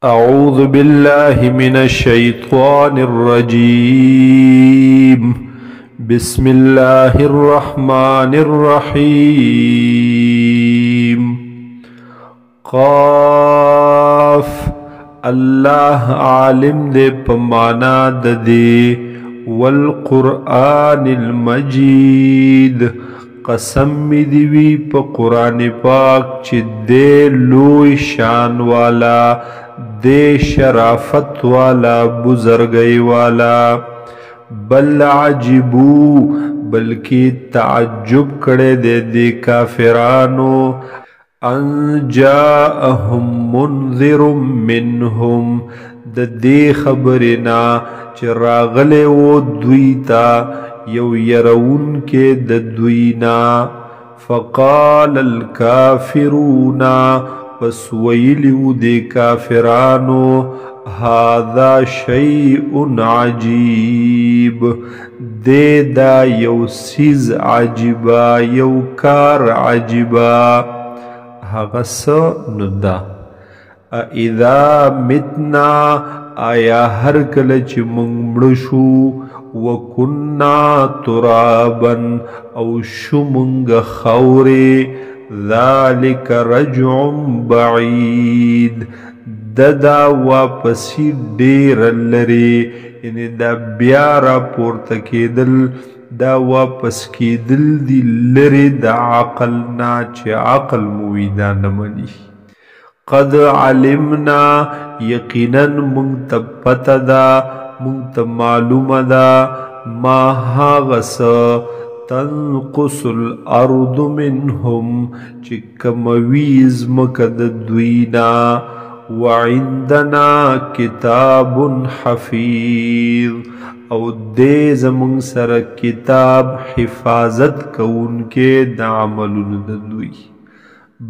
أعوذ بالله من الشيطان الرجيم. بسم الله الرحمن الرحيم. قاف الله عالم دے پمانا دے والقرآن المجید قسم می دیوی پا قرآن پاک چی دے لوی شان والا دے شرافت والا بزرگی والا. بل عجبو بلکی تعجب کڑے دے کافرانو ان جاءهم منذر منهم دے خبرنا چی راغلے و دویتا یو یرون کے دوینا. فقال الكافرون پس ویلیو دے کافرانو هذا شیء عجیب دے دا یو سیز عجیبا یو کار عجیبا. حغس ندا اذا متنا آیا ہر کلچ منگمڑشو وکننا ترابا او شمنگ خورے ذالک رجع بعید ددا واپسی دیر لری یعنی دا بیارا پورتکیدل دا واپس کیدل دی لری دا عقلنا چه عقل مویدا نمانی. قد علمنا یقینا منتبت دا منت معلوم دا ما هاغس تنقص الارض منهم چکمویز مکد دوینا. وعندنا کتاب حفیظ او دے زمون سر کتاب حفاظت کون کے دعملون دوی.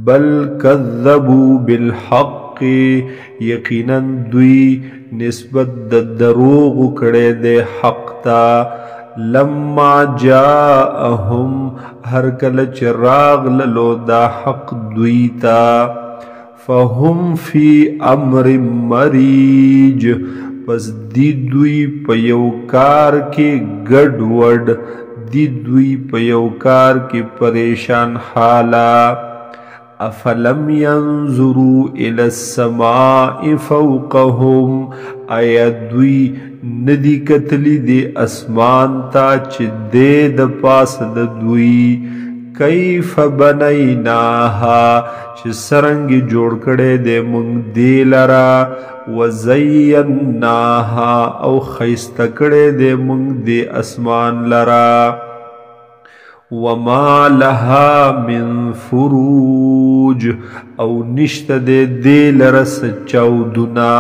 بل کذبوا بالحق یقینا دوی نسبت دروغ کڑے دے حق تا. لما جاءهم ہر کل چراغ للو دا حق دوی تا. فهم فی امر مریج پس دی دوی پیوکار کے گڑ وڈ دی دوی پیوکار کے پریشان حالا. افلم ینظروا الى السماء فوقهم آیا دوی ندی کتلی دے اسمان تا چی دے دا پاس دا دوی. کیف بنیناها چی سرنگی جوڑ کڑے دے منگ دے لرا. وزیناها او خیست کڑے دے منگ دے اسمان لرا. وما لها من فروج او نشت دے لرس چودنا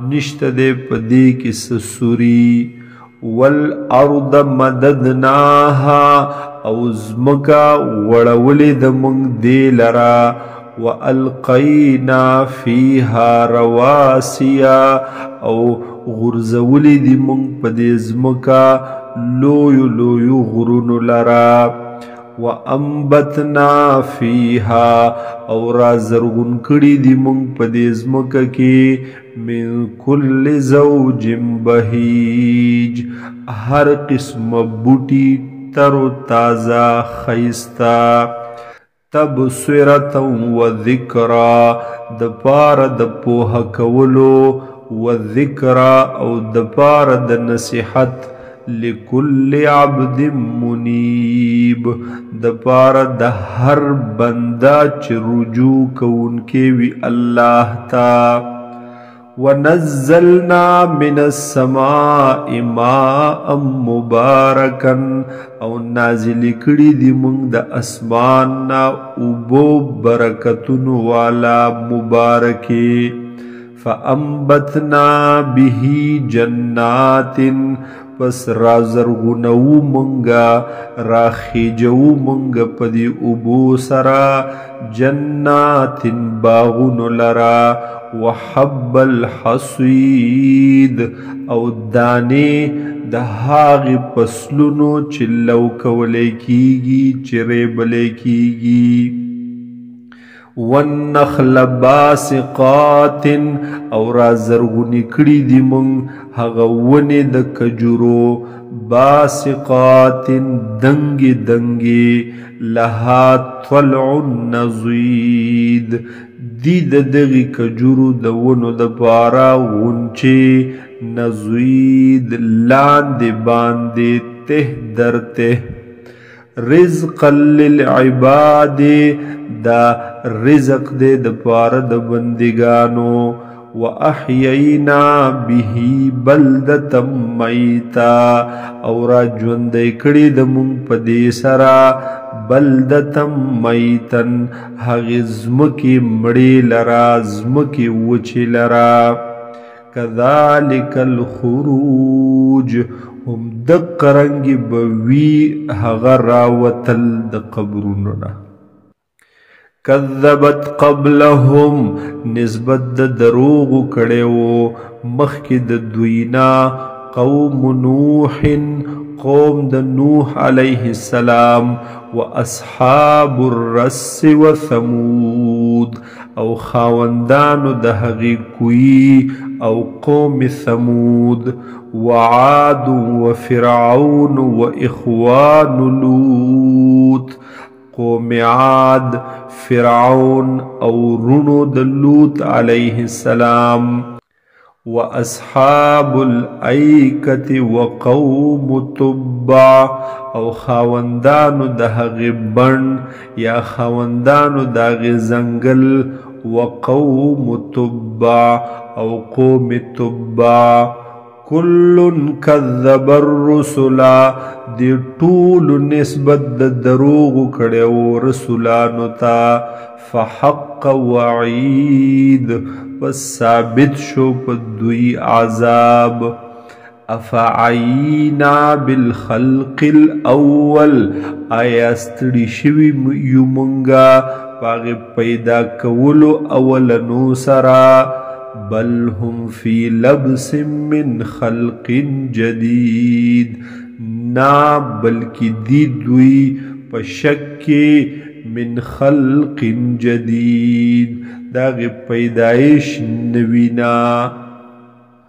نشت دے پدی کی سسوری. والارض مددناها او زمکا وڑولی دمونگ دے لرا. وَأَلْقَيْنَا فِيهَا رَوَاسِيَا او غرزولی دمونگ پدی زمکا لویو لویو غرون لرا. وَأَنبَتْنَا فِيهَا او رازرغن کڑی دمونگ پدی زمکا کی من کل زوج بہیج ہر قسم بوٹی تر و تازہ خیستا. تبصرة و ذکرا دپار دپوہ کولو و ذکرا او دپار دنصیحت لکل عبد منیب دپار دہر بندہ چ رجوع کون کے وی اللہ تا. وَنَزَّلْنَا مِنَ السَّمَاءِ مَاءً مُبَارَكًا او نازل کڑی دی منگ دا اسماننا اوبو برکتن والا مبارکی. فَأَنبَتْنَا بِهِ جَنَّاتٍ پس رازرغنو منگا راخیجو منگا پدی اوبو سرا. جنات باغن لرا. وحب الحصید او دانے دہاغ پسلونو چلو کولے کیگی چرے بلے کیگی. والنخل باسقات او را زرغونی کړي دي مونږ هغه ونې د کجورو باسقات دنګې دنګې لها طلع نضید دی د دغې کجورو د ونو د پاره غونچې نضید لاندې باندې ته در ته رزقا للعباد دا رزق دے د پاره د بندگانو واحیینا به بلدة میتا او را ژوندی کړي د مونږ په دې سره بلدة میتن هغې ځمکې مړې لرا ځمکې وچې لرا کذالک الخروج هم دقه رنګې به وي هغه راوتل د قبرونو نه کذبت قبلهم نسبت د دروغو کړی و مخکې د دوینا قوم نوح قوم د نوح علیه السلام و اصحاب الرس و ثمود او خاوندانو د هغې کوی او قوم ثمود وعاد وفرعون واخوان لوط قوم عاد فرعون او رونو د لوط علیه السلام واصحاب الایکة وقوم تبع او خاوندانو د هغې بڼ یا خاوندانو د هغې ځنګل وقوم تبع او قوم تبع کل کذب الرسل دی ټول نسبت د دروغو کړی و رسولانو ته فحق وعید پس ثابت شو په دوی عذاب افعینا بالخلق الاول آیا ستړي شوي یو مونږه په هغې پیدا کولو اولنو سره بل هم فی لبس من خلق جدید نا بلکې دی دوی په شک کې من خلق جدید داغه پیدایش نوینا